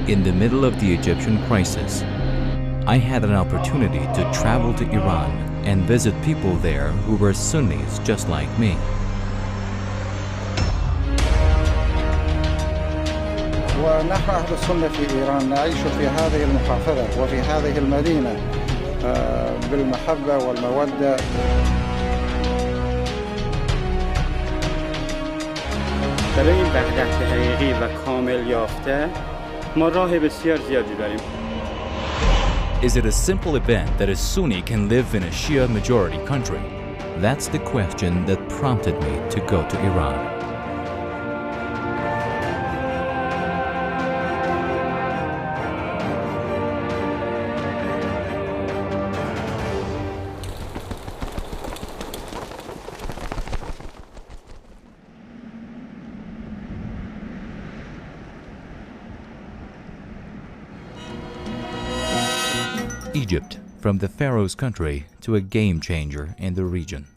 In the middle of the Egyptian crisis, I had an opportunity to travel to Iran and visit people there who were Sunnis just like me. ونحن أهل السنة في إيران نعيش في هذه المحافظة وفي هذه المدينة بالمحبة والمودة. برای این وحدت حقیقی و کامل یافته ما راه بسیار زیادی داریم. Is it a simple event that a Sunni can live in a Shia majority country? That's the question that prompted me to go to Iran. Egypt, from the Pharaoh's country to a game changer in the region.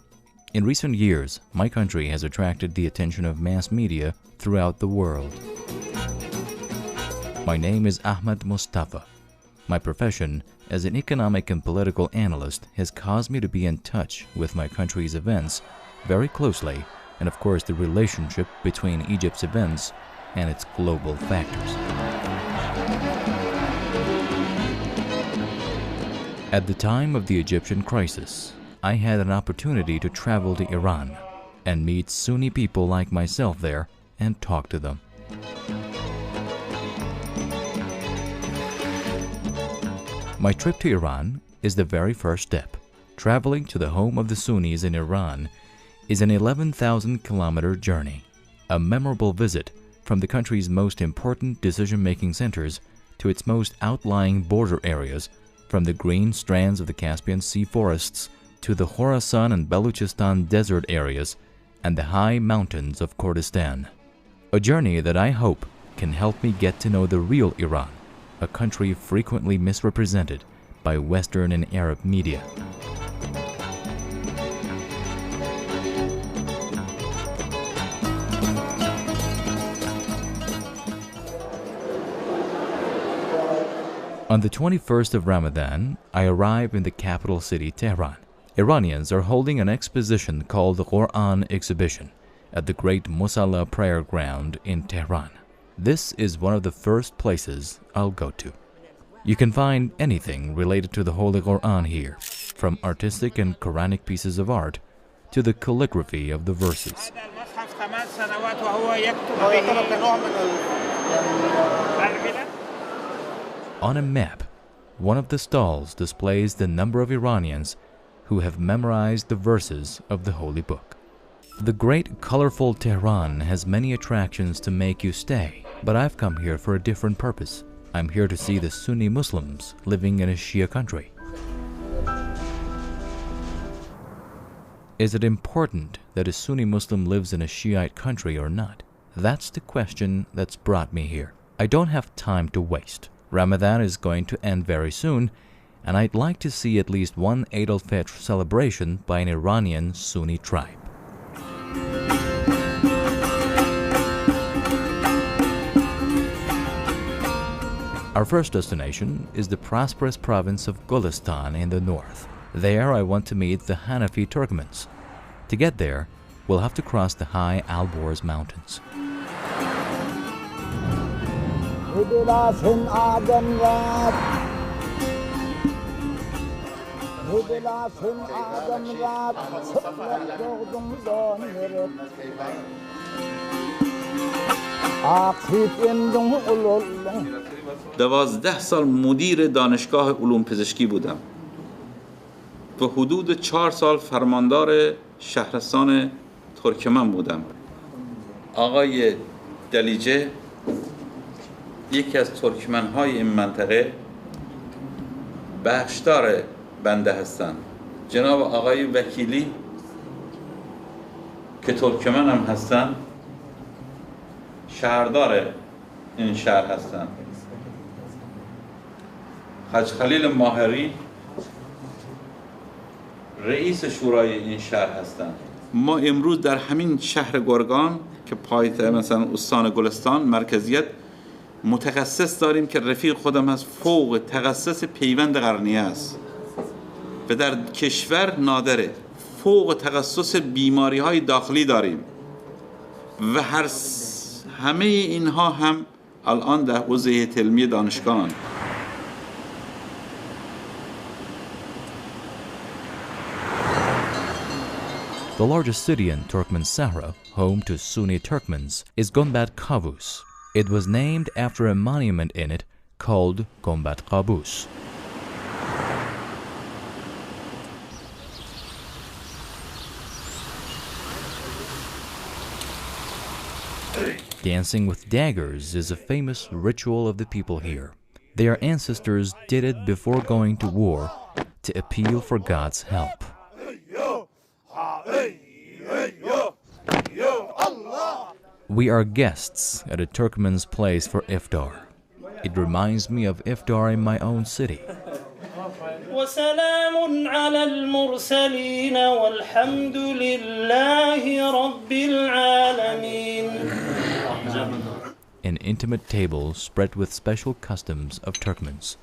In recent years, my country has attracted the attention of mass media throughout the world. My name is Ahmed Mustafa. My profession as an economic and political analyst has caused me to be in touch with my country's events very closely, and of course the relationship between Egypt's events and its global factors. At the time of the Egyptian crisis, I had an opportunity to travel to Iran and meet Sunni people like myself there and talk to them. My trip to Iran is the very first step. Traveling to the home of the Sunnis in Iran is an 11,000-kilometer journey, a memorable visit from the country's most important decision-making centers to its most outlying border areas, from the green strands of the Caspian Sea forests to the Khorasan and Baluchistan desert areas and the high mountains of Kurdistan. A journey that I hope can help me get to know the real Iran, a country frequently misrepresented by Western and Arab media. On the 21st of Ramadan, I arrive in the capital city, Tehran. Iranians are holding an exposition called the Quran Exhibition at the Great Musalla Prayer Ground in Tehran. This is one of the first places I'll go to. You can find anything related to the Holy Quran here, from artistic and Quranic pieces of art to the calligraphy of the verses. On a map, one of the stalls displays the number of Iranians who have memorized the verses of the Holy Book. The great colorful Tehran has many attractions to make you stay, but I've come here for a different purpose. I'm here to see the Sunni Muslims living in a Shia country. Is it important that a Sunni Muslim lives in a Shiite country or not? That's the question that's brought me here. I don't have time to waste. Ramadan is going to end very soon, and I'd like to see at least one Eid al-Fitr celebration by an Iranian Sunni tribe. Our first destination is the prosperous province of Golestan in the north. There I want to meet the Hanafi Turkmens. To get there, we'll have to cross the high Alborz mountains. دوازده سال مدیر دانشگاه علوم پزشکی بودم و حدود 4 سال فرماندار شهرستان ترکمن بودم. آقای دلیجه یکی از ترکمن‌های این منطقه بخشدار بنده هستند. جناب آقای وکیلی که ترکمن هم هستند شهردار این شهر هستند. حاج خلیل ماهری رئیس شورای این شهر هستند. ما امروز در همین شهر گرگان که پایتخت مثلا استان گلستان مرکزیت متخصص داریم که رفیق خودم هست، فوق تخصص پیوند قرنیه است و در کشور نادره. فوق تخصص بیماری های داخلی داریم و همه اینها هم الان در حوزه هیئت علمی دانشگاهان. The largest city in Turkmen Sahra, home to Sunni Turkmens, is Gonbad Kavus. It was named after a monument in it called Gonbad Kavus. Dancing with daggers is a famous ritual of the people here. Their ancestors did it before going to war to appeal for God's help. We are guests at a Turkmen's place for iftar. It reminds me of iftar in my own city. وسلام على المرسلين والحمد لله رب العالمين. An intimate table spread with special customs of Turkmens.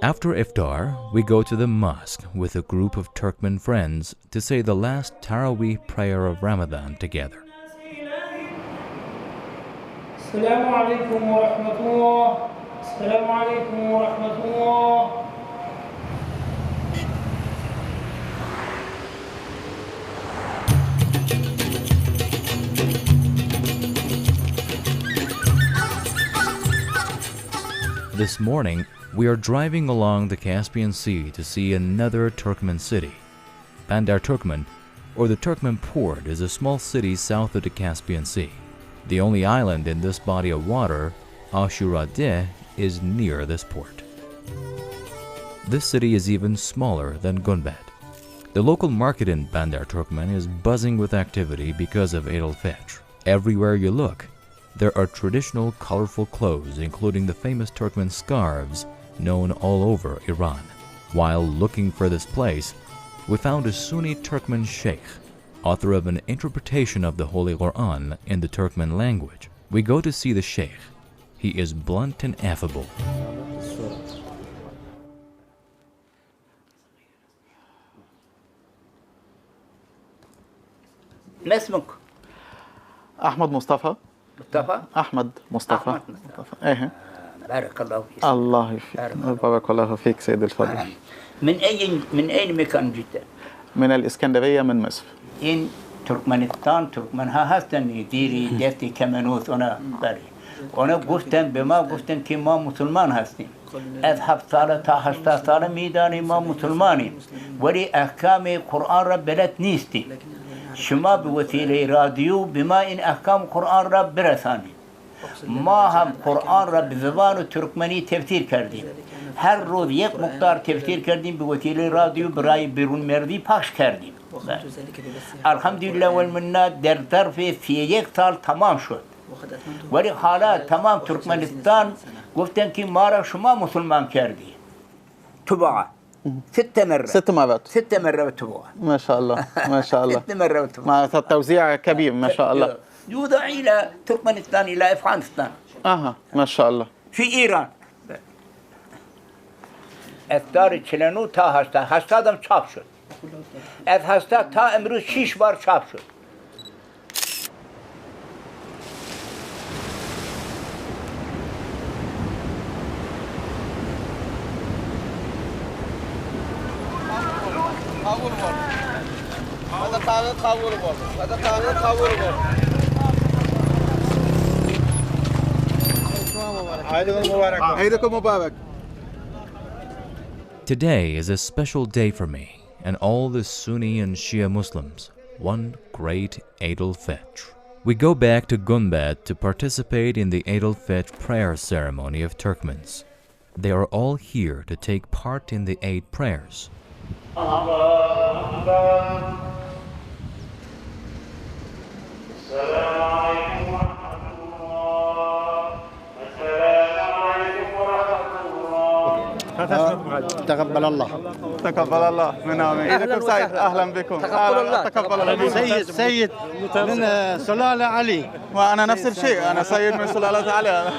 After iftar, we go to the mosque with a group of Turkmen friends to say the last Taraweeh prayer of Ramadan together. السلام عليكم ورحمة الله. السلام عليكم ورحمة الله. This morning, we are driving along the Caspian Sea to see another Turkmen city. Bandar Turkmen, or the Turkmen Port, is a small city south of the Caspian Sea. The only island in this body of water, Ashuradeh, is near this port. This city is even smaller than Gunbad. The local market in Bandar Turkmen is buzzing with activity because of Eid al-Fitr. Everywhere you look, there are traditional colorful clothes, including the famous Turkmen scarves known all over Iran. While looking for this place, we found a Sunni Turkmen sheikh, author of an interpretation of the Holy Quran in the Turkmen language. We go to see the sheikh. He is blunt and affable. ما اسمك؟ أحمد مصطفى. مصطفى؟ أحمد مصطفى. أحمد مصطفى. إيه. بارك الله فيك. الله يفيك. بارك الله فيك سيد الفاضل. من أين مكان جدا؟ من الإسكندرية من مصر. إن تركمانستان تركمانها هستن يديري دفتي كمانوث أنا بري. وأنا قفتن بما قفتن كي ما مسلمان هستين. أذهب صالة تا صالة ميداني ما مسلماني. ولي أحكام القرآن رب نيستي. شما بوسيلة راديو بما إن أحكام القرآن رب برساني. ما هم قرآن رب زبان ترکمنی تفسیر کردیم. هر روز یک مقدار تفسیر کردیم به وسیله رادیو برای بیرون مردی پخش کردیم. الحمدلله والمنه در ظرف 31 سال تمام شد. ولی حالا تمام ترکمنستان گفتن که ما را شما مسلمان کردی. تبعه 6 مرات. 6 مرات. 6 مرات تبعه. ما شاء الله ما شاء الله. 6 مرات تبعه. مع توزيع كبير ما شاء الله. يوضع إلى تركمانستان إلى أفغانستان. ما شاء الله. في إيران. افتار چلنو تا هشتادم چاپ شد. از 80 تا امروز 6 بار چاپ شد. Today is a special day for me and all the Sunni and Shia Muslims, one great Eid al-Fitr. We go back to Gunbad to participate in the Eid al-Fitr prayer ceremony of Turkmens. They are all here to take part in the Eid prayers. تقبل الله. تقبل الله من عامل. عيدكم سعيد. أهلا بكم. تقبل الله. تقبل الله. سيد من سلالة علي. وأنا نفس الشيء، أنا سيد من سلالة علي.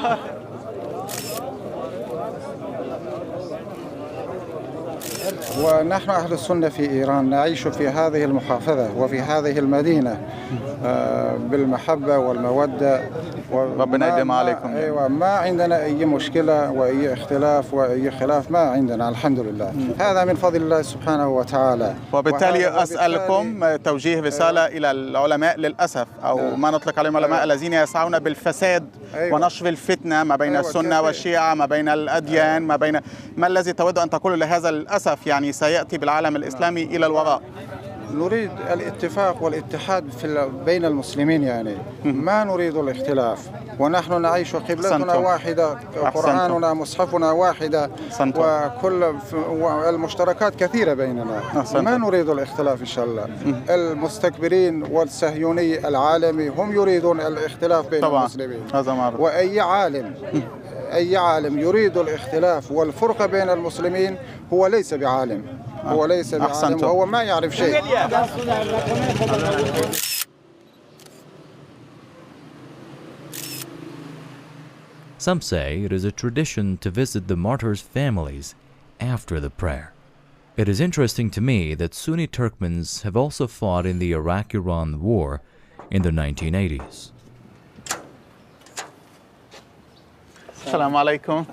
ونحن أهل السنة في إيران نعيش في هذه المحافظة وفي هذه المدينة بالمحبة والمودة. ربنا يديم عليكم. أيوة، ما عندنا أي مشكلة وأي اختلاف وأي خلاف، ما عندنا الحمد لله. هذا من فضل الله سبحانه وتعالى. وبالتالي أسألكم توجيه رسالة إلى العلماء للأسف، أو ما نطلق عليهم العلماء الذين يسعون بالفساد ونشر الفتنة ما بين السنة والشيعة، ما بين الأديان، ما الذي تود أن تقول لهذا للأسف يعني سيأتي بالعالم الإسلامي إلى الوراء؟ نريد الاتفاق والاتحاد بين المسلمين، يعني ما نريد الاختلاف، ونحن نعيش قبلتنا واحدة، قرآننا مصحفنا واحدة، وكل المشتركات كثيرة بيننا. ما نريد الاختلاف إن شاء الله. المستكبرين والصهيوني العالمي هم يريدون الاختلاف بين المسلمين، وأي عالم يريد الاختلاف والفرقة بين المسلمين هو ليس بعالم، وهو ما يعرف شيء. Some say it is a tradition to visit the martyrs' families after the prayer. It is interesting to me that Sunni Turkmens have also fought in the Iraq-Iran war in the 1980s. السلام عليكم.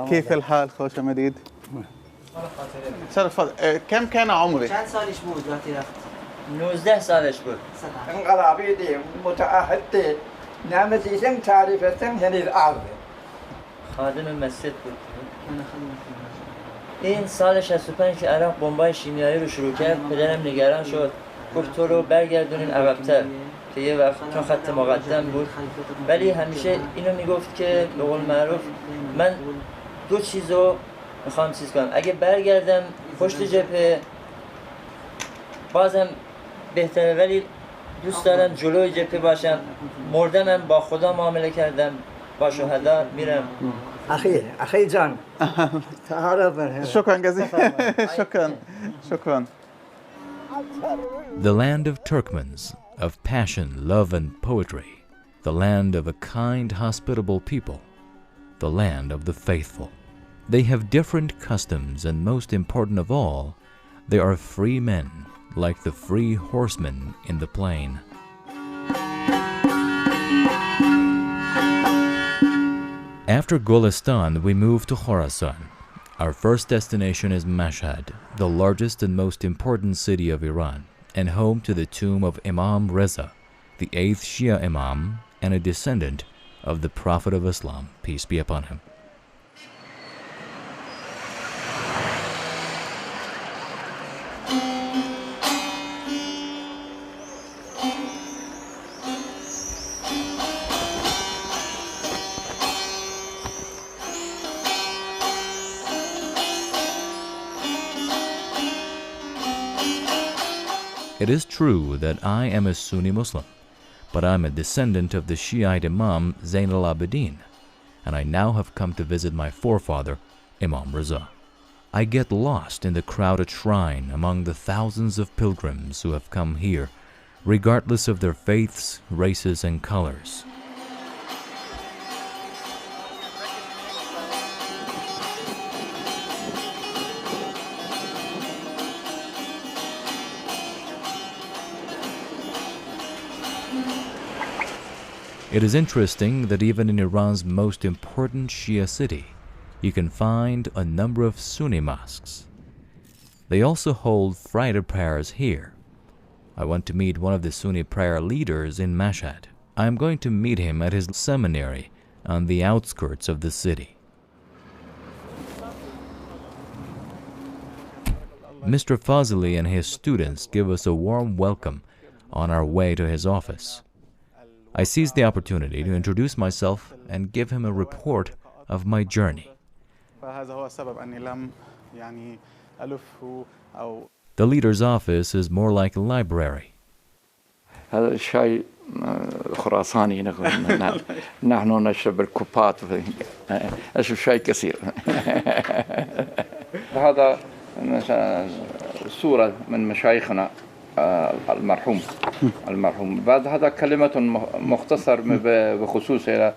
كيف الحال خوش مديد؟ كم كان عمرك؟ چند سالش بود وقتی رفت؟ 19 سالش بود. انقدر عبيدي متعهد نعمتي تعريف هني الأرض. خادم مسجد بود. این سال 65 که عراق بمبای شیمیایی رو شروع کرد، پدرم نگران شد. گفت تو رو برگردونین عقب‌تر که یه وقت چون خط مقدم بود، ولی همیشه اینو میگفت که به قول معروف من دو چیزو میخوام چیز کنم، اگه برگردم پشت جبهه بازم بهتره، ولی دوست دارم جلوی جبهه باشم. مردمم با خدا معامله کردم، با شهدا میرم. أخي جان شكرا جزيلا. شكرا. The land of Turkmens, of passion, love, and poetry. The land of a kind, hospitable people. The land of the faithful. They have different customs, and most important of all, they are free men, like the free horsemen in the plain. After Golistan, we move to Khorasan. Our first destination is Mashhad, the largest and most important city of Iran, and home to the tomb of Imam Reza, the 8th Shia Imam and a descendant of the Prophet of Islam, peace be upon him. It is true that I am a Sunni Muslim, but I am a descendant of the Shiite Imam Zain al-Abidin, and I now have come to visit my forefather, Imam Reza. I get lost in the crowded shrine among the thousands of pilgrims who have come here, regardless of their faiths, races, and colors. It is interesting that even in Iran's most important Shia city, you can find a number of Sunni mosques. They also hold Friday prayers here. I want to meet one of the Sunni prayer leaders in Mashhad. I am going to meet him at his seminary on the outskirts of the city. Mr. Fazili and his students give us a warm welcome on our way to his office. I seized the opportunity to introduce myself and give him a report of my journey. The leader's office is more like a library. هذا الشاي خراساني نقول نحن نشرب الكوبات أشرب شاي كثير. هذا صورة من مشايخنا المرحوم. بعد هذا كلمة مختصر بخصوص إلى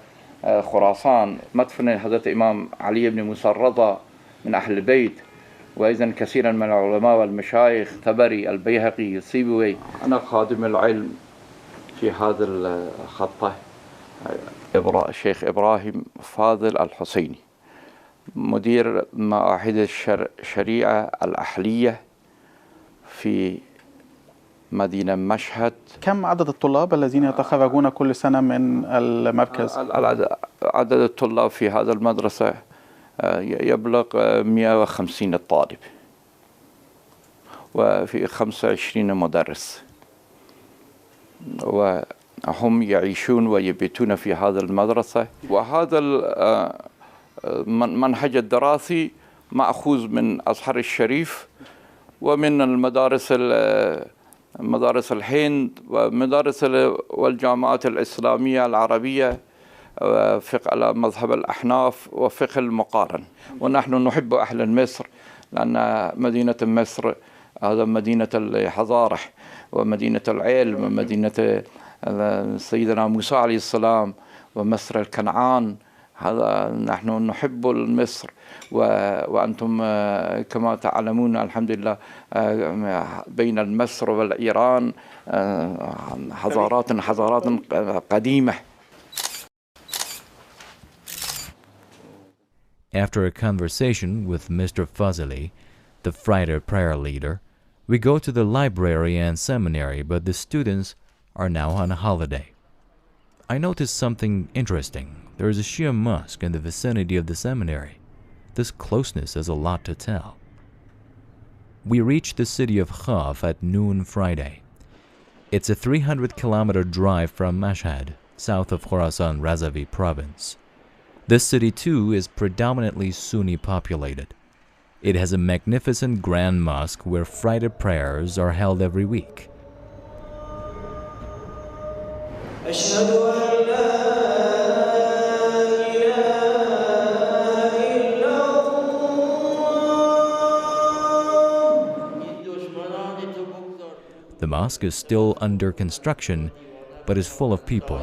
خراسان، مدفن حضرة الإمام علي بن موسى الرضا من أهل البيت، وأيضا كثيرا من العلماء والمشايخ طبري البيهقي السيبوي. أنا خادم العلم في هذا الخطة الشيخ إبراهيم فاضل الحسيني، مدير معاهد الشريعة الأهلية في مدينة مشهد. كم عدد الطلاب الذين يتخرجون كل سنة من المركز؟ عدد الطلاب في هذا المدرسة يبلغ 150 طالب، وفي 25 مدرس، وهم يعيشون ويبيتون في هذا المدرسة. وهذا المنهج الدراسي مأخوذ من أزهر الشريف ومن مدارس الهند ومدارس والجامعات الإسلامية العربية، فقه على مذهب الأحناف وفقه المقارن. ونحن نحب أهل مصر، لأن مدينة مصر هذا مدينة الحضارة ومدينة العلم ومدينة سيدنا موسى عليه السلام ومصر الكنعان. هذا نحن نحب مصر، وأنتم كما تعلمون الحمد لله بين مصر والإيران حضارات قديمة. After a conversation with Mr. Fazili, the Friday prayer leader, we go to the library and seminary, but the students are now on a holiday. I noticed something interesting. There is a Shia mosque in the vicinity of the seminary. This closeness has a lot to tell. We reach the city of Khaf at noon Friday. It's a 300-kilometer drive from Mashhad, south of Khorasan Razavi province. This city, too, is predominantly Sunni populated. It has a magnificent grand mosque where Friday prayers are held every week. The mosque is still under construction, but is full of people.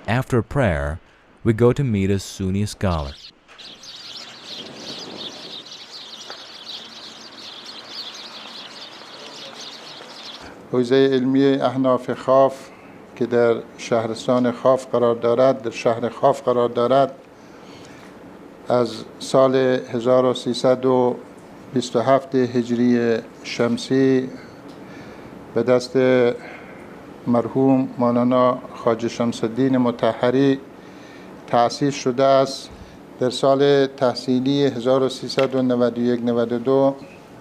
After prayer, we go to meet a Sunni scholar. حوزه علمی احناف خاف که در شهرستان خاف قرار دارد، در شهر خاف قرار دارد، از سال 1327 هجری شمسی به دست مرحوم مولانا خواجه شمس الدین مطهری تأسیس شده است. در سال تحصیلی 1391-92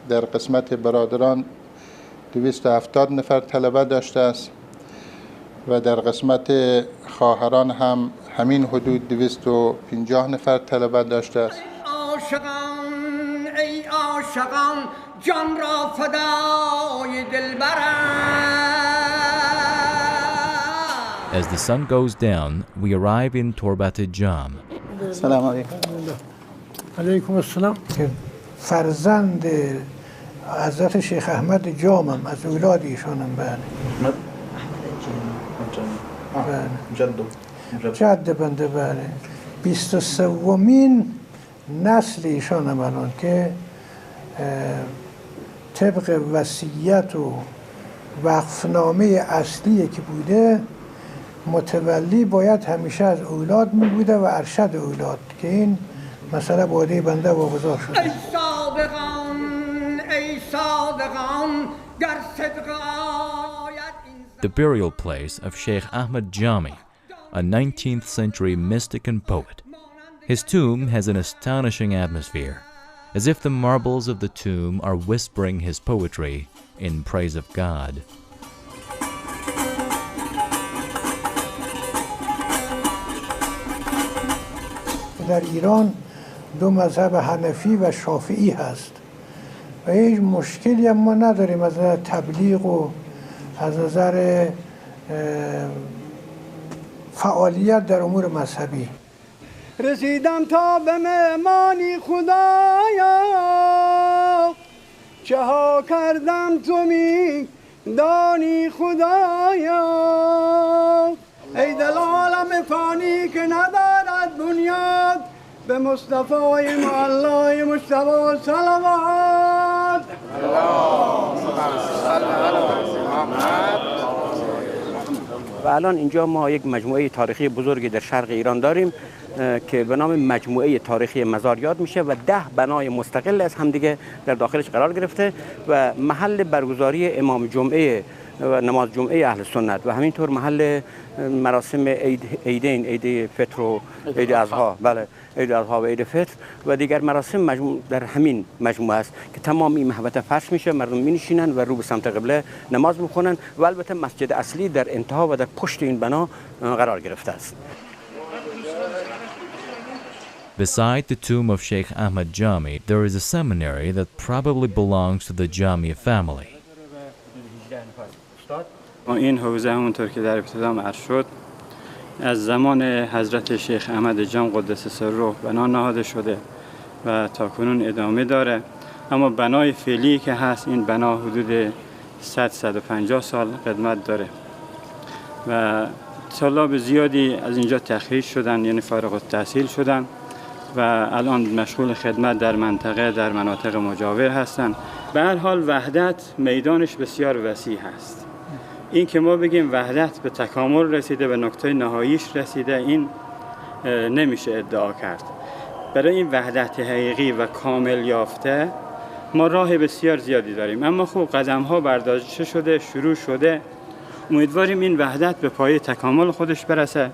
در قسمت برادران 270 نفر طلبه داشته است و در قسمت خواهران هم همین حدود 250 نفر طلبه داشته است. عاشقان ای عاشقان جان را فدای دلبرم. As the sun goes down, we arrive in Torbat Jam. سلام علیکم. علیکم السلام. فرزند حضرت شیخ احمد جامم، از اولاد ایشانم. بله. جد بنده. بله. 23مین نسل ایشانم الان که طبق وصیت و وقفنامه اصلی که بوده متولی باید همیشه از اولاد می بوده و ارشد اولاد، که این مسئله با عهده بنده واگذار شده. ای صادقان ای صادقان گر صدق آید این the burial place of Sheikh Ahmad Jami, a 19th century mystic and poet. His tomb has an astonishing atmosphere, as if the marbles of the tomb are whispering his poetry in praise of God. در ایران دو مذهب حنفی و شافعی هست و هیچ مشکلی هم ما نداریم از نظر تبلیغ و از نظر فعالیت در امور مذهبی. رسیدم تا به مهمانی خدایا، چه ها کردم تو می دانی خدایا. ای دل عالم فانی که ندارد بنیاد، به مصطفی معلای مجتبی صلوات. و الان اینجا ما یک مجموعه تاریخی بزرگی در شرق ایران داریم که به نام مجموعه تاریخی مزار یاد میشه و 10 بنای مستقل از همدیگه در داخلش قرار گرفته و محل برگزاری امام جمعه و نماز جمعه اهل سنت و همینطور محل مراسم عیدین، عید فطر و عید اضحی، بله، عید اضحی و عید فطر و دیگر مراسم در همین مجموعه است که تمام این محوطه فرش میشه، مردم مینشینن و رو به سمت قبله نماز میخونن و البته مسجد اصلی در انتها و در پشت این بنا قرار گرفته است. Beside the tomb of Sheikh Ahmad Jami, there is a seminary that probably belongs to the Jami family. این حوزه همونطور که در ابتدا عرض شد از زمان حضرت شیخ احمد جام قدس سره بنا نهاده شده و تاکنون ادامه داره، اما بنای فعلی که هست این بنا حدود 100-150 سال قدمت داره و طلاب زیادی از اینجا تخریج شدن، یعنی فارغ التحصیل شدن و الان مشغول خدمت در منطقه در مناطق مجاور هستند. به هر حال وحدت میدانش بسیار وسیع هست. این که ما بگیم وحدت به تکامل رسیده، به نقطه نهاییش رسیده، این نمیشه ادعا کرد. برای این وحدت حقیقی و کامل یافته ما راه بسیار زیادی داریم، اما خوب قدم ها برداشته شده، شروع شده. امیدواریم این وحدت به پای تکامل خودش برسه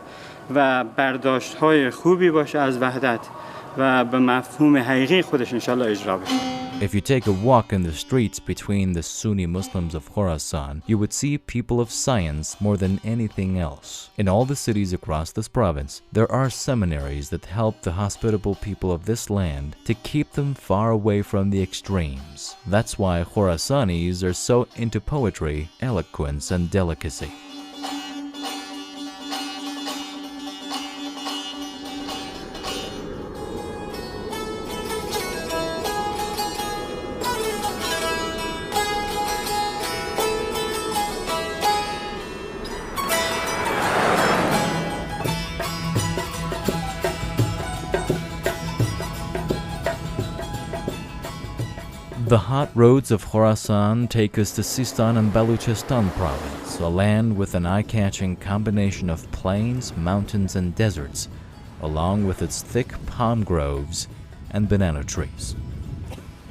و برداشت های خوبی باشه از وحدت و به مفهوم حقیقی خودش انشالله اجرا بشه. If you take a walk in the streets between the Sunni Muslims of Khorasan, you would see people of science more than anything else. In all the cities across this province, there are seminaries that help the hospitable people of this land to keep them far away from the extremes. That's why Khorasanis are so into poetry, eloquence, and delicacy. The hot roads of Khorasan take us to Sistan and Baluchistan province, a land with an eye-catching combination of plains, mountains, and deserts, along with its thick palm groves and banana trees.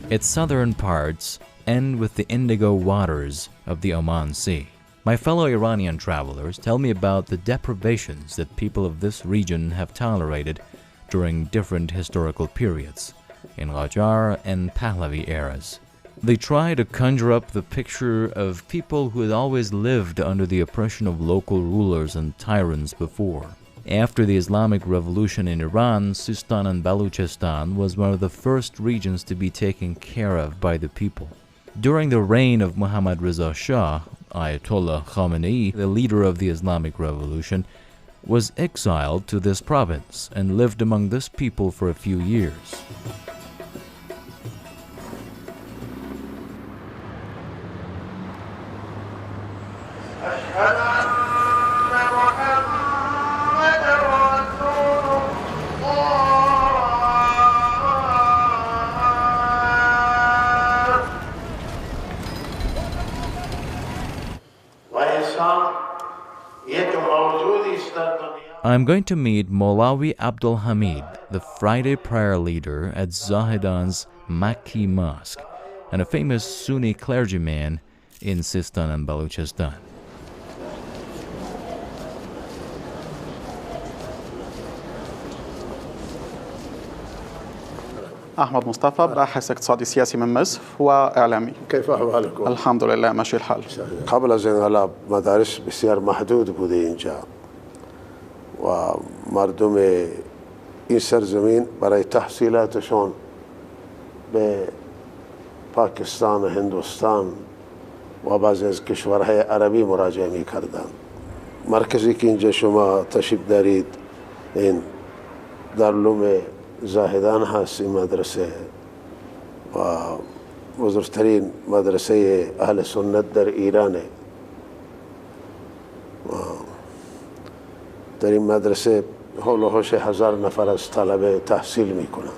Its southern parts end with the indigo waters of the Oman Sea. My fellow Iranian travelers tell me about the deprivations that people of this region have tolerated during different historical periods, in Qajar and Pahlavi eras. They try to conjure up the picture of people who had always lived under the oppression of local rulers and tyrants before. After the Islamic Revolution in Iran, Sistan and Baluchistan was one of the first regions to be taken care of by the people. During the reign of Muhammad Reza Shah, Ayatollah Khamenei, the leader of the Islamic Revolution, was exiled to this province and lived among this people for a few years. I'm going to meet Maulawi Abdul Hamid, the Friday prayer leader at Zahedan's Makki Mosque, and a famous Sunni clergyman in Sistan and Baluchistan. أحمد مصطفى، باحث اقتصادي سياسي من مصر وإعلامي. كيف أحوالكم؟ الحمد لله ماشي الحال. قبل از انقلاب مدارس بسیار محدود بوده اینجا و مردم این سرزمین برای تحصیلاتشون به پاکستان و هندوستان و بعضی از کشورهای عربی مراجعه می کردن. مرکزی که اینجا شما تشریف دارید این دارالعلوم زاهدان هست، این مدرسه و بزرگترین مدرسه اهل سنت در ایرانه. در این مدرسه حول و حوش 1000 نفر از طلبه تحصیل میکنن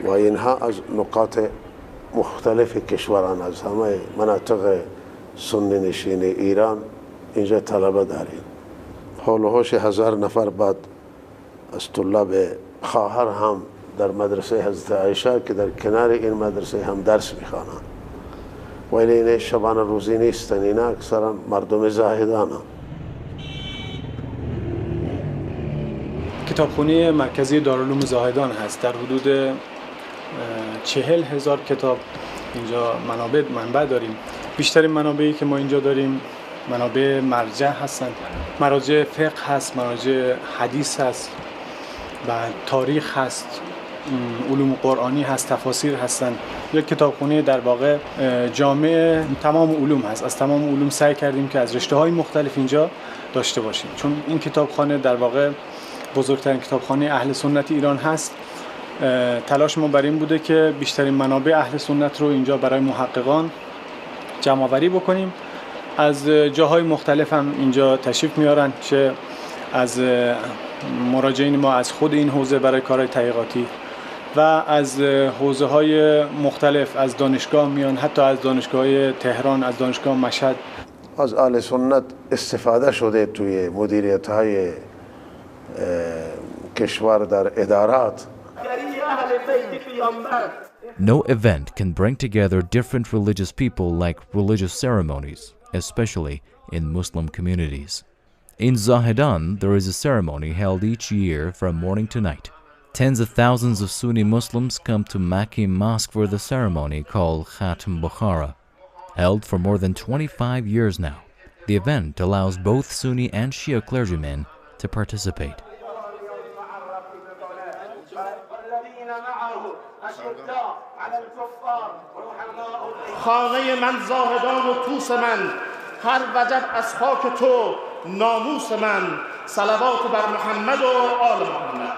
و اینها از نقاط مختلف کشوران، از همه مناطق سنی نشین ایران اینجا طلبه داریم. حول و حوش 1000 نفر بعد از طلاب خواهر هم در مدرسه حضرت عایشه که در کنار این مدرسه هم درس میخوانند. ولی این شبانه روزی نیستن، اینا اکثرا مردم زاهدان هم. کتابخانه مرکزی دارالعلوم زاهدان هست. در حدود 40,000 کتاب اینجا منبع داریم. بیشترین منابعی که ما اینجا داریم منابع مرجع هستند. مراجع فقه هست، مراجع حدیث هست و تاریخ هست، علوم قرآنی هست، تفاسیر هستند. یک کتابخانه در واقع جامع تمام علوم هست. از تمام علوم سعی کردیم که از رشته‌های مختلف اینجا داشته باشیم، چون این کتابخانه در واقع بزرگترین کتابخانه اهل سنت ایران هست. تلاش ما بر این بوده که بیشترین منابع اهل سنت رو اینجا برای محققان جمع آوری بکنیم. از جاهای مختلف هم اینجا تشریف میارن، چه از مراجعین ما از خود این حوزه برای کارهای تحقیقاتی و از حوزه های مختلف، از دانشگاه میان، حتی از دانشگاه تهران، از دانشگاه مشهد. از اهل سنت استفاده شده توی مدیریت های کشور در ادارات. No event can bring together different religious people like religious ceremonies, especially in Muslim communities. In Zahedan, there is a ceremony held each year from morning to night. Tens of thousands of Sunni Muslims come to Makki Mosque for the ceremony called Khatm Bukhara, held for more than 25 years now. The event allows both Sunni and Shia clergymen to participate. خانه من زاهدان و توس من، هر وجب از خاک تو ناموس من، صلوات بر محمد و آل محمد.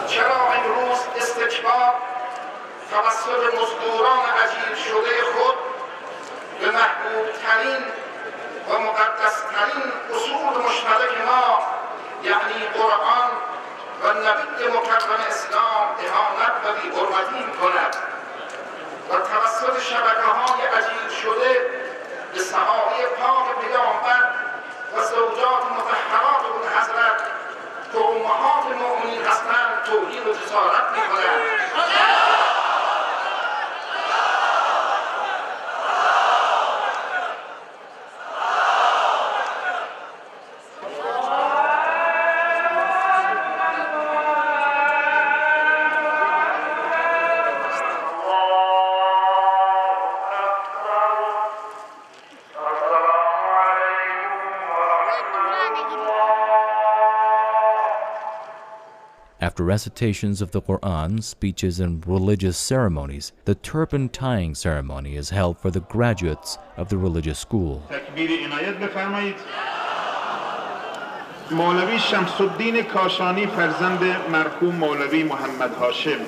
چرا امروز استکبار توسط مزدوران عجیب شده خود به محبوب ترین و مقدس ترین اصول مشترک ما یعنی قرآن و نبی مکرم اسلام اهانت و بی‌حرمتی می‌کند و توسط شبکه‌های عجیب شده به صحابه پاک پیامبر و زوجات مطهرات اون حضرت که امهات المؤمنین هستند توهین و جسارت می‌کند. After recitations of the Quran, speeches, and religious ceremonies, the turban tying ceremony is held for the graduates of the religious school. مولوی شمس الدین کاشانی فرزند مرحوم مولوی محمد هاشم.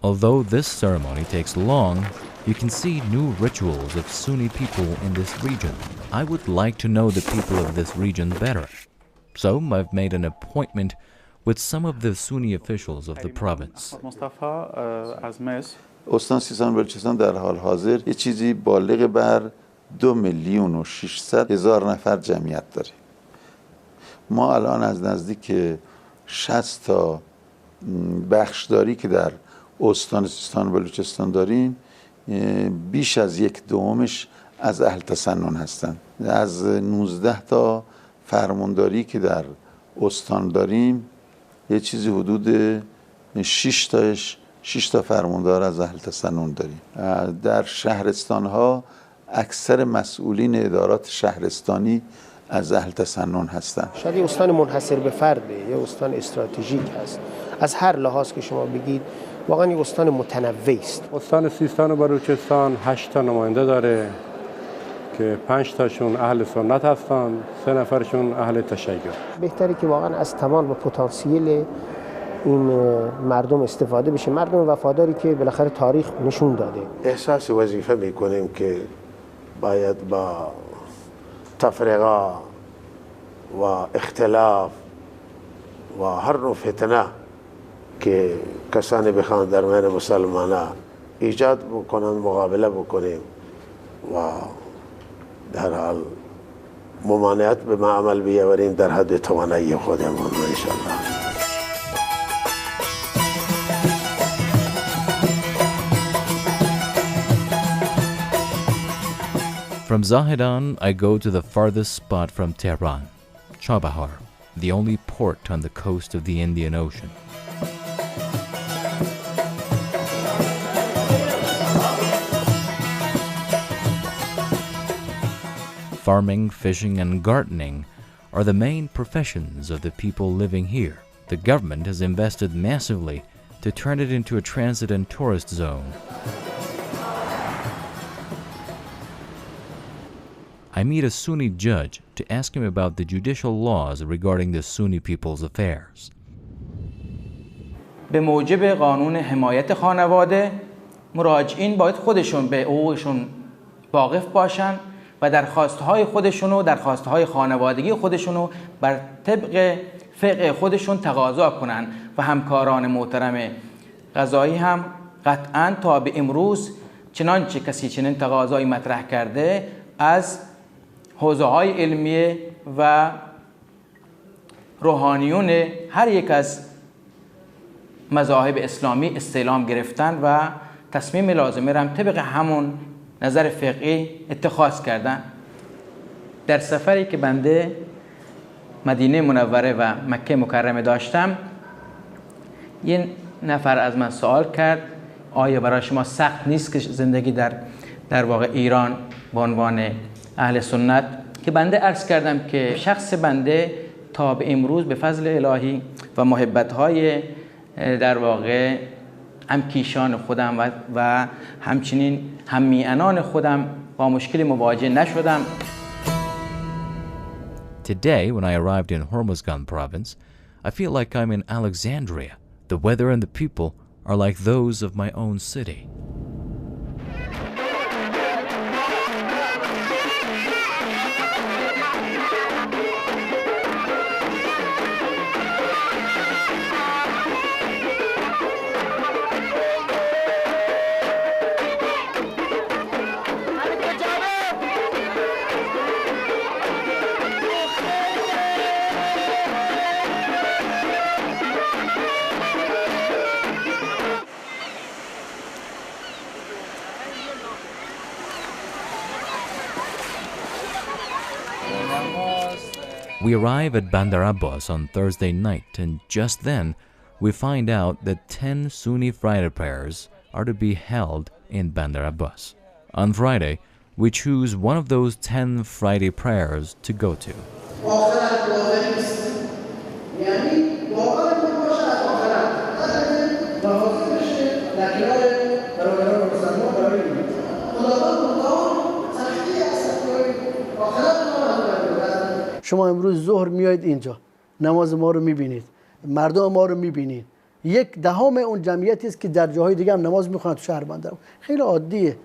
Although this ceremony takes long, you can see new rituals of Sunni people in this region. I would like to know the people of this region better. So I've made an appointment with some of the Sunni officials of the province. استان سیستان و بلوچستان در حال حاضر یه چیزی بالغ بر 2,600,000 نفر جمعیت داره. ما الان از نزدیک 60 تا بخشداری که در استان سیستان و بلوچستان داریم، بیش از 1/2 از اهل تسنن هستند. از 19 تا فرمانداری که در استان داریم یه چیزی حدود 6 تا فرماندار از اهل تسنن داریم. در شهرستان ها اکثر مسئولین ادارات شهرستانی از اهل تسنن هستند. شاید یه استان منحصر به فرده، یه استان استراتژیک هست. از هر لحاظ که شما بگید واقعا یه استان متنوع است. استان سیستان و بلوچستان 8 تا نماینده داره که 5 تاشون اهل سنت هستن، 3 نفرشون اهل تشیع. بهتره که واقعا از توان و پتانسیل این مردم استفاده بشه، مردم وفاداری که بالاخره تاریخ نشون داده. احساس وظیفه میکنیم که باید با تفرقه و اختلاف و هر نوع فتنه که کسانی بخوان در میان مسلمانان ایجاد بکنن مقابله بکنیم و در حال ممانعت به معامل بیاوریم در حد توانایی خودمون انشاءالله. From Zahedan, I go to the farthest spot from Tehran, Chabahar, the only port on the coast of the Indian Ocean. Farming, fishing, and gardening are the main professions of the people living here. The government has invested massively to turn it into a transit and tourist zone. I meet a Sunni judge to ask him about the judicial laws regarding the Sunni people's affairs. به موجب قانون حمایت خانواده مراجعین باید خودشون به حقوقشون واقف باشن و درخواست‌های خودشون و درخواست‌های خانوادگی خودشون رو بر طبق فقه خودشون تقاضا کنن و همکاران محترم قضایی هم قطعاً تا به امروز چنانچه کسی چنین تقاضایی مطرح کرده از حوزه‌های علمیه و روحانیون هر یک از مذاهب اسلامی استعلام گرفتن و تصمیم لازمه را هم طبق همون نظر فقهی اتخاذ کردن. در سفری که بنده مدینه منوره و مکه مکرمه داشتم یه نفر از من سوال کرد آیا برای شما سخت نیست که زندگی در واقع ایران به عنوان اهل سنت؟ که بنده عرض کردم که شخص بنده تا به امروز به فضل الهی و محبت‌های در واقع همکیشان خودم و همچنین هممیهنان خودم با مشکل مواجه نشدم. Today, when I arrived in Hormuzgan province, I feel like I'm in Alexandria. The weather and the people are like those of my own city. We arrive at Bandar Abbas on Thursday night, and just then we find out that 10 Sunni Friday prayers are to be held in Bandar Abbas. On Friday, we choose one of those 10 Friday prayers to go to. شما امروز ظهر میایید اینجا نماز ما رو میبینید، مردم ما رو میبینید، 1/10 اون جمعیتی است که در جاهای دیگه هم نماز میخونن تو شهر بندر. خیلی عادیه.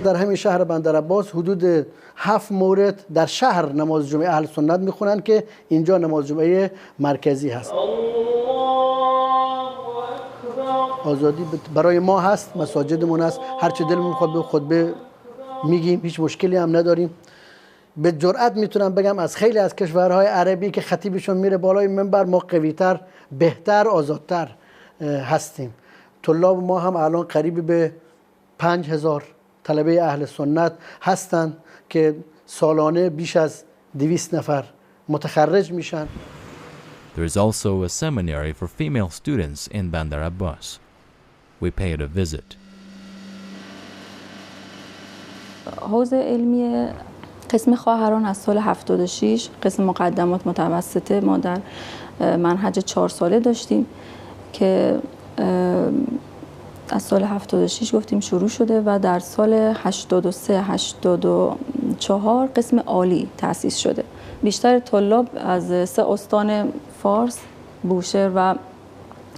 در همین شهر بندر عباس حدود 7 مورد در شهر نماز جمعه اهل سنت میخونن که اینجا نماز جمعه مرکزی هست. آزادی برای ما هست، مساجدمون هست، هر چه دلمون میخواد به خطبه میگیم، هیچ مشکلی هم نداریم. به جرئت میتونم بگم از خیلی از کشورهای عربی که خطیبشون میره بالای منبر ما قوی‌تر، بهتر، آزادتر هستیم. طلاب ما هم الان قریب به 5000 طلبه اهل سنت هستند که سالانه بیش از 200 نفر متخرج میشن. There is also a seminary for female students in Bandar Abbas. We paid a visit. حوزه علمی قسم خواهران از سال 76 قسم مقدمات متوسطه ما در منهج 4 ساله داشتیم که از سال 76 گفتیم شروع شده و در سال 83-84 قسم عالی تأسیس شده. بیشتر طلاب از 3 استان فارس، بوشهر و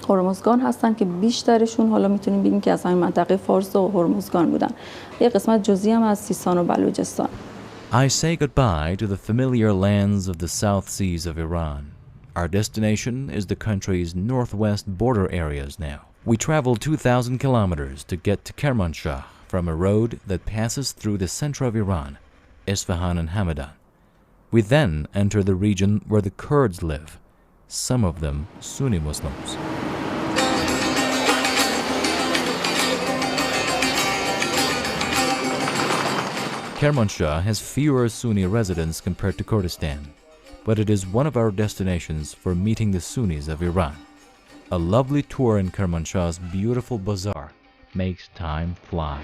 هرمزگان هستن که بیشترشون حالا میتونیم بگیم که از همین منطقه فارس و هرمزگان بودن. یه قسمت جزئی هم از سیستان و بلوچستان. I say goodbye to the familiar lands of the South Seas of Iran. Our destination is the country's northwest border areas now. We travel 2,000 kilometers to get to Kermanshah from a road that passes through the center of Iran, Isfahan and Hamadan. We then enter the region where the Kurds live, some of them Sunni Muslims. Kermanshah has fewer Sunni residents compared to Kurdistan, but it is one of our destinations for meeting the Sunnis of Iran. A lovely tour in Kermanshah's beautiful bazaar makes time fly.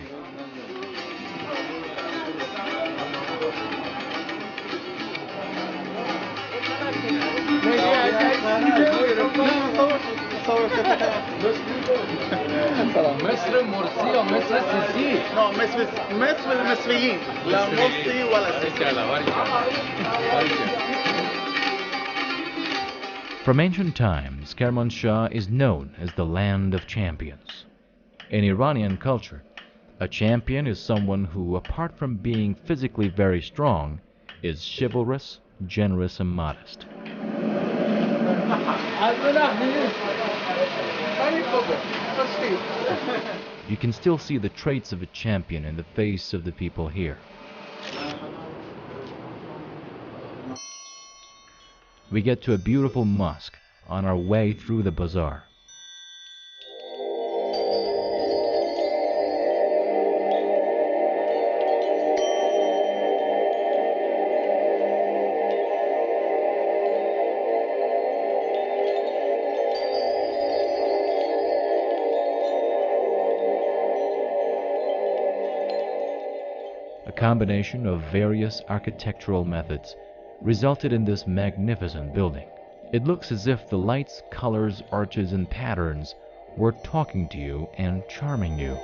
مصر مرسی یا مصر سیسی؟ No, مصر المصريين لا مرسي ولا سيسي. From ancient times, Kermanshah is known as the land of champions. In Iranian culture, a champion is someone who, apart from being physically very strong, is chivalrous, generous, and modest. You can still see the traits of a champion in the face of the people here. We get to a beautiful mosque on our way through the bazaar. A combination of various architectural methods resulted in this magnificent building. It looks as if the lights, colors, arches, and patterns were talking to you and charming you.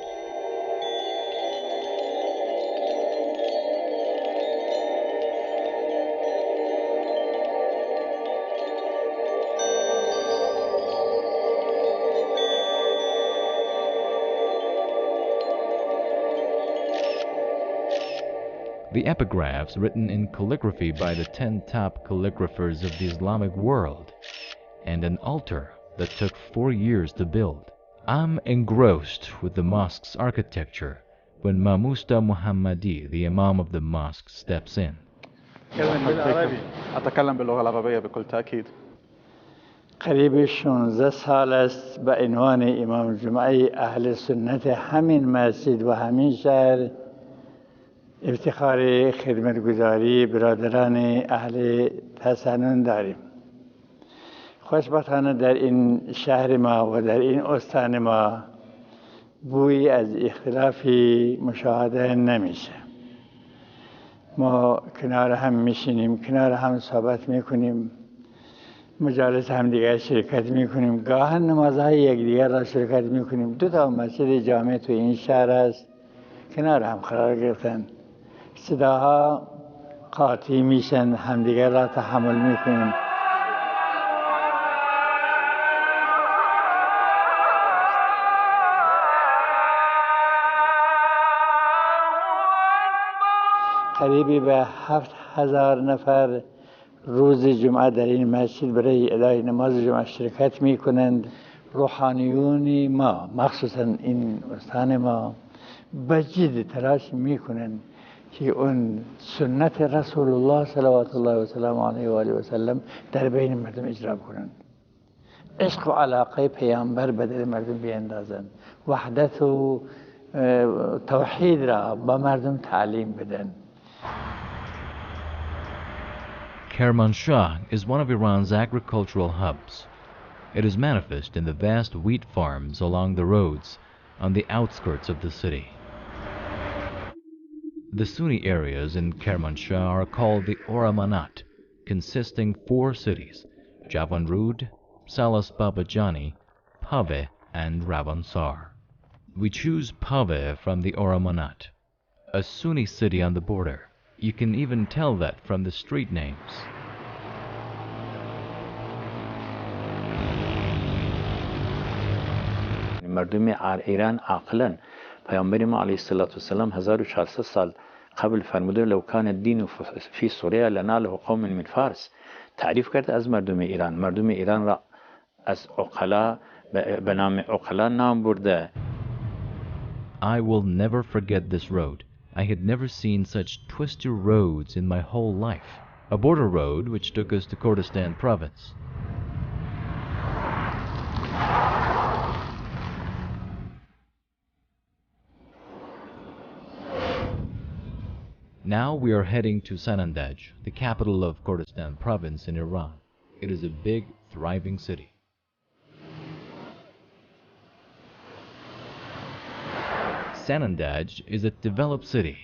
The epigraphs written in calligraphy by the 10 top calligraphers of the Islamic world, and an altar that took 4 years to build. I'm engrossed with the mosque's architecture when Mamusta Muhammadi, the imam of the mosque, steps in. أتكلم باللغة العربية بكل تأكيد. قریب 16 سال است به عنوان امام جمعه اهل سنت همین مسجد و همین شهر افتخار خدمتگزاری برادران اهل تسنن داریم. خوشبختانه در این شهر ما و در این استان ما بویی از اختلافی مشاهده نمیشه. ما کنار هم میشینیم، کنار هم صحبت میکنیم، مجالس همدیگر شرکت میکنیم، گاهن نمازهای یکدیگر را شرکت میکنیم. 2 مسجد جامع تو این شهر است، کنار هم قرار گرفتن. صداها قاطی میشن، همدیگر را تحمل میکنیم. قریبی به 7,000 نفر روز جمعه در این مسجد برای ادای نماز جمعه شرکت میکنند. روحانیون ما مخصوصا این استان ما بجد تلاش میکنند که اون سنت رسول الله صلوات الله و سلام علیه و آله و سلم در بین مردم اجرا کنند. عشق و علاقه پیامبر به دل مردم بیاندازند. وحدت و توحید را با مردم تعلیم بدن. Kermanshah is one of Iran's agricultural hubs. It is manifest in the vast wheat farms along the roads on the outskirts of the city. The Sunni areas in Kermanshah are called the Oramanat, consisting 4 cities: Javanrud, Salas Babajani, Pave, and Ravansar. We choose Pave from the Oramanat, a Sunni city on the border. You can even tell that from the street names. مردم ایران عقلا پیامبر ما علیه السلام 1400 سال قبل فرموده لو کان الدین فی سوریه لناله قوم من فارس. تعریف کرده از مردم ایران. مردم ایران را از عقلا به نام عقلا نام برده. I will never forget this road. I had never seen such twisty roads in my whole life. A border road which took us to Kurdistan province. Now we are heading to Sanandaj, the capital of Kurdistan province in Iran. It is a big, thriving city. Sanandaj is a developed city.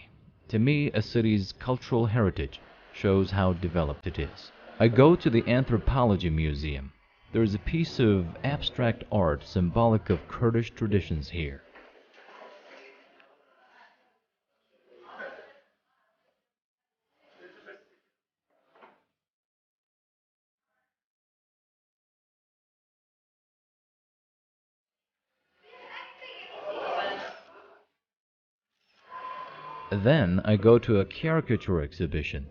To me, a city's cultural heritage shows how developed it is. I go to the Anthropology Museum. There is a piece of abstract art symbolic of Kurdish traditions here. Then I go to a caricature exhibition.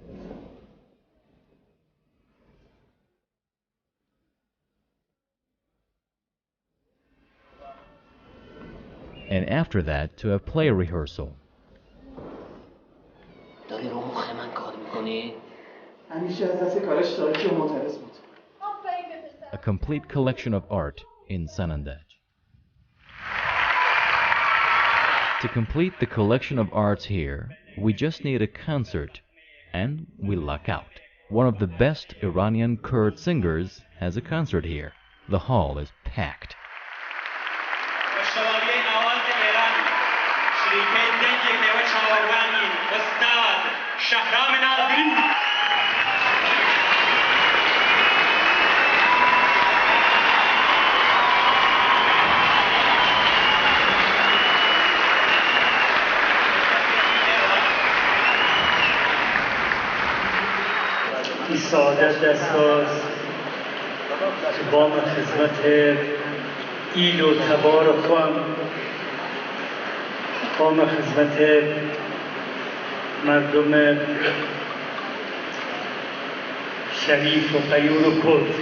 And after that to a play rehearsal. A complete collection of art in Sanandaj. To complete the collection of arts here, we just need a concert, and we luck out. One of the best Iranian Kurd singers has a concert here. The hall is packed. سعادت دستاز که با من خدمت ایل و تبار و خوام با من خدمت مردم شریف و قیور و کرد.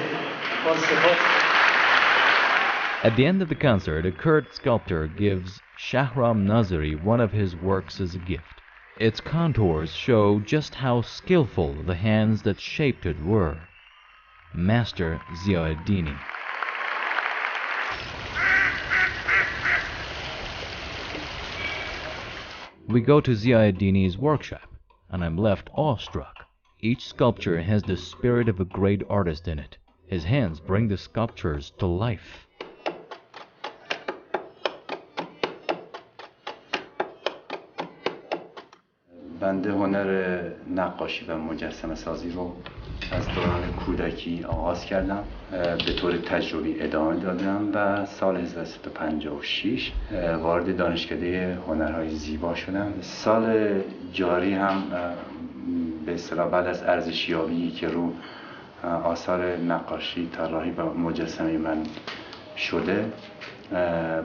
At the end of the concert, a Kurd sculptor gives Shahram Nazari one of his works as a gift. Its contours show just how skillful the hands that shaped it were. Master Syi'i. We go to Syi'i's workshop, and I'm left awestruck. Each sculpture has the spirit of a great artist in it. His hands bring the sculptures to life. بنده هنر نقاشی و مجسمه سازی رو از دوران کودکی آغاز کردم، به طور تجربی ادامه دادم و سال 1356 وارد دانشکده هنرهای زیبا شدم. سال جاری هم به اصطلاح بعد از ارزشیابی که رو آثار نقاشی، طراحی و مجسمه من شده،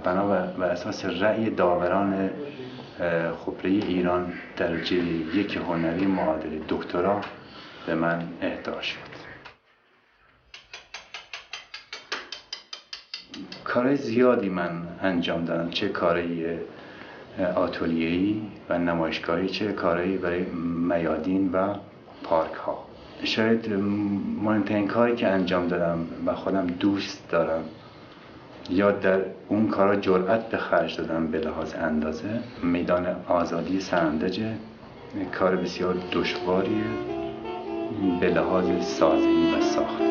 بنا بر اساس رأی داوران خبره ایران درجه 1 هنری معادل دکترا به من اهدا شد. کارهای زیادی من انجام دادم، چه کارهای آتلیه‌ای و نمایشگاهی، چه کارهایی برای میادین و پارک ها. شاید مهمترین کاری که انجام دادم و خودم دوست دارم یا در اون کارا جرأت به خرج دادن به لحاظ اندازه. میدان آزادی سنندج کار بسیار دشواریه به لحاظ سازی و ساخت.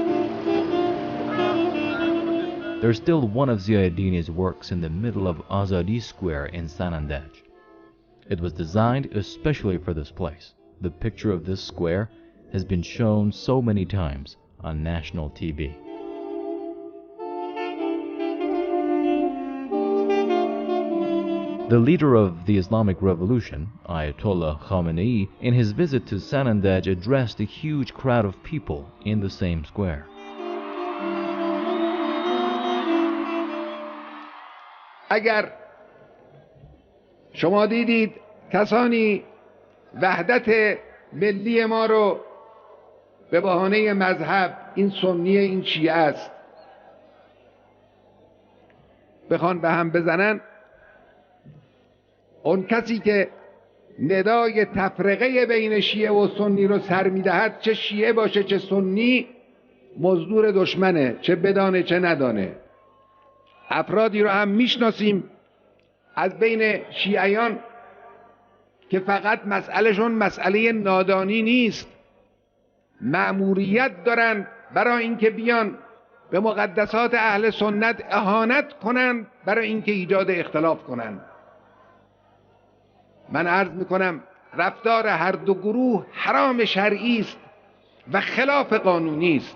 There's still one of Syi'idini's works in the middle of Azadi Square in Sanandaj. It was designed especially for this place. The picture of this square has been shown so many times on national TV. The leader of the Islamic Revolution, Ayatollah Khamenei, in his visit to Sanandaj addressed a huge crowd of people in the same square. اگر شما دیدید کسانی وحدت ملی ما رو به بهانه مذهب، این سنی این شیعه است، بخوان به هم بزنن، اون کسی که ندای تفرقه بین شیعه و سنی رو سر میدهد، چه شیعه باشه چه سنی، مزدور دشمنه، چه بدانه چه ندانه. افرادی رو هم میشناسیم از بین شیعیان که فقط مسئلهشون مسئله نادانی نیست، مأموریت دارن برای اینکه بیان به مقدسات اهل سنت اهانت کنن، برای اینکه ایجاد اختلاف کنن. من عرض میکنم رفتار هر دو گروه حرام شرعی است و خلاف قانونی است.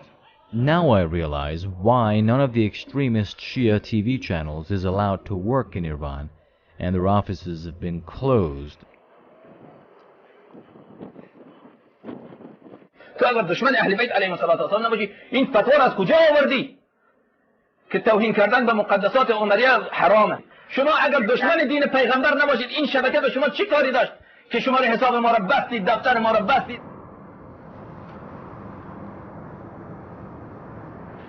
Now I realize why none of the extremist Shia TV channels is allowed to work in Iran and their offices have been closed. تو اگر دشمن اهل بیت علیهم السلام نباشی، این فتوا را از کجا آوردی که توهین کردن به مقدسات عمریه حرامه؟ شما اگر دشمن دین پیغمبر نباشید، این شبکه به شما چی کاری داشت که شما حساب ما را بستید، دفتر ما را بستید؟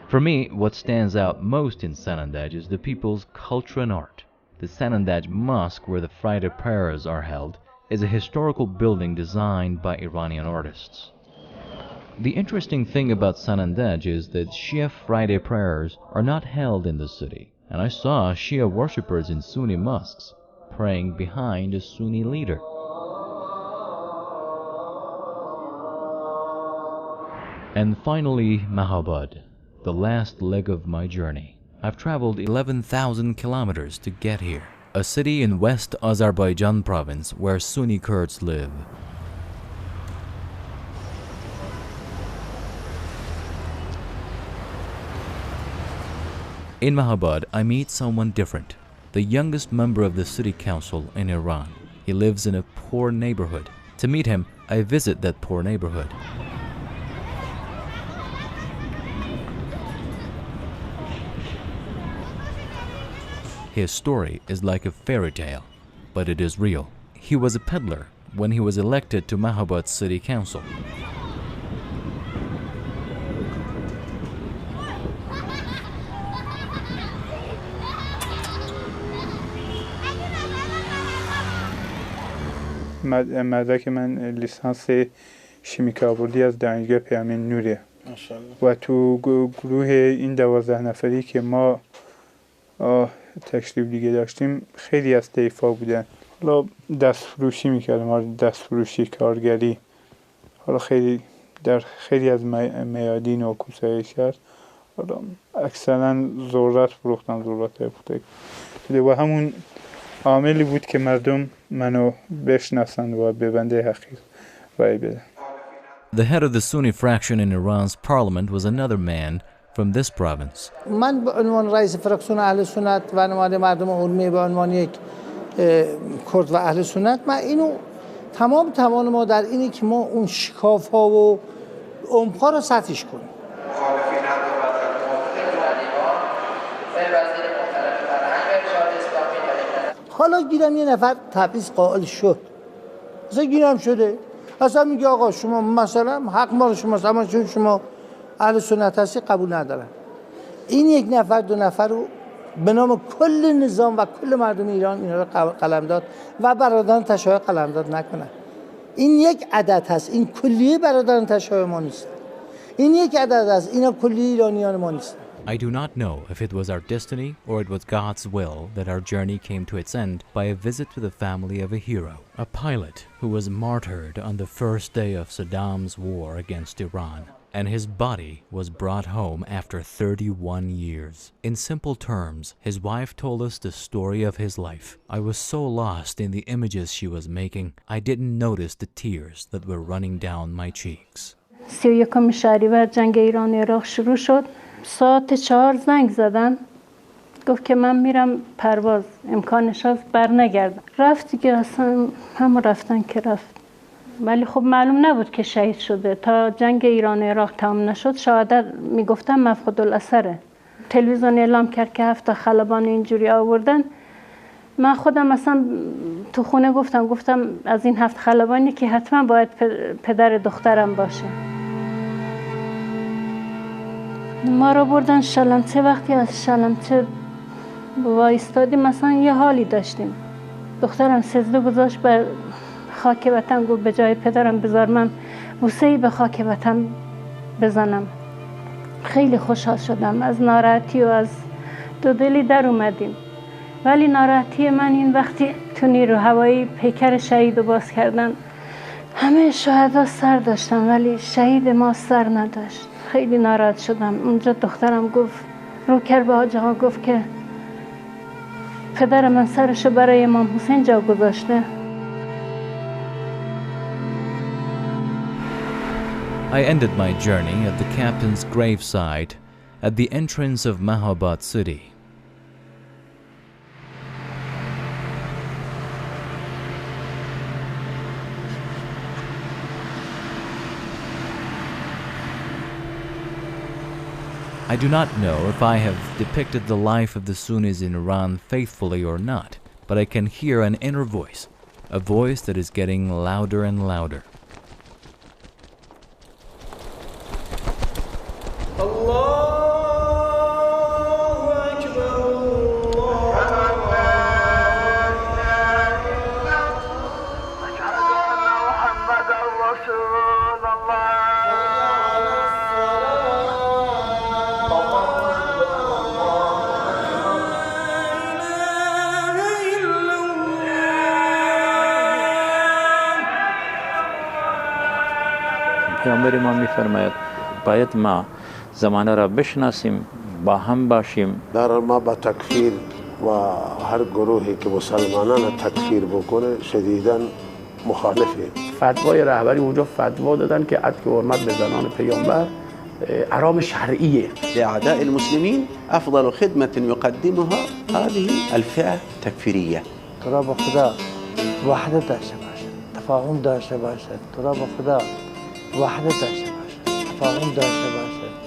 For me, what stands out most in Sanandaj is the people's culture and art. The Sanandaj Mosque, where the Friday prayers are held, is a historical building designed by Iranian artists. The interesting thing about Sanandaj is that Shia Friday prayers are not held in the city, and I saw Shia worshippers in Sunni mosques praying behind a Sunni leader. And finally, Mahabad, the last leg of my journey. I've traveled 11,000 kilometers to get here, a city in West Azerbaijan province where Sunni Kurds live. In Mahabad, I meet someone different, the youngest member of the city council in Iran. He lives in a poor neighborhood. To meet him, I visit that poor neighborhood. His story is like a fairy tale, but it is real. He was a peddler when he was elected to Mahabad City Council. مدرک من لیسانس شیمیکابردی از دانشگاه پیامبر نوره و تو گروه این 12 نفری که ما تشریف دیگه داشتیم خیلی از طیفا بودن. حالا دست فروشی میکردم، دست فروشی، کارگری، حالا خیلی در خیلی از میادین و کوسه شهر حالا اکثرا ذرت فروختن، ذرت پوتک و همون عاملی بود که مردم منو بشناسن و به بنده حقیر رای بدن. The head of the Sunni fraction in Iran's parliament was another man from this province. من به عنوان رئیس فراکسیون اهل سنت و نماینده مردم علمی به عنوان یک کرد و اهل سنت، من اینو توان ما در اینه که ما اون شکاف‌ها و عمق‌ها رو سطحش کنیم. حالا گیرم یه نفر تبعیض قائل شد، مثلا گیرم شده، اصلا میگه آقا شما مثلا حق مال شماست، اما چون شما اهل سنت هستی قبول ندارن. این یک نفر دو نفر رو به نام کل نظام و کل مردم ایران اینا رو قلمداد و برادران تشیع قلمداد نکنن. این یک عدد هست، این کلیه برادران تشیع ما نیست. این یک عدد هست، اینا کلیه ایرانیان ما نیست. I do not know if it was our destiny or it was God's will that our journey came to its end by a visit to the family of a hero, a pilot who was martyred on the first day of Saddam's war against Iran, and his body was brought home after 31 years. In simple terms, his wife told us the story of his life. I was so lost in the images she was making, I didn't notice the tears that were running down my cheeks. 31 شهریور جنگ ایران عراق شروع شد. ساعت 4 زنگ زدن، گفت که من میرم پرواز، امکانش هست بر نگردم. رفت دیگه، اصلا همون رفتن که رفت. ولی خب معلوم نبود که شهید شده تا جنگ ایران و عراق تمام نشد. شهادت میگفتن مفقود الاثره. تلویزیون اعلام کرد که 7 خلبان اینجوری آوردن. من خودم اصلا تو خونه گفتم از این 7 خلبانی که حتما باید پدر دخترم باشه. ما رو بردن شلمچه. وقتی از شلمچه وایستادیم مثلا یه حالی داشتیم. دخترم سجده گذاشت بر خاک وطن، گفت به جای پدرم بذار من بوسه‌ای به خاک وطن بزنم. خیلی خوشحال شدم. از ناراحتی و از دودلی در اومدیم. ولی ناراحتی من این وقتی تو نیرو هوایی پیکر شهید رو باز کردن، همه شهدا سر داشتن ولی شهید ما سر نداشت. خیلی ناراحت شدم. اونجا دخترم گفت، رو کرد به حاج آقا، گفت که پدر من سرشو برای امام حسین جا گذاشته. I ended my journey at the captain's gravesite at the entrance of Mahabad city. I do not know if I have depicted the life of the Sunnis in Iran faithfully or not, but I can hear an inner voice, a voice that is getting louder and louder. پیامبر ما میفرماید باید ما زمانه را بشناسیم، با هم باشیم. در ما با تکفیر و هر گروهی که مسلمانان تکفیر بکنه شدیداً مخالفه. فتوای رهبری اونجا فتوا دادن که عطف حرمت به زنان پیامبر حرام شرعیه. لأعداء المسلمين أفضل خدمة يقدمها هذه الفئة التكفيرية. تو را با خدا وحدت داشته باشد، تفاهم داشته باشد. تو را با خدا وحدت داشته باشد، تفاهم داشته باشد.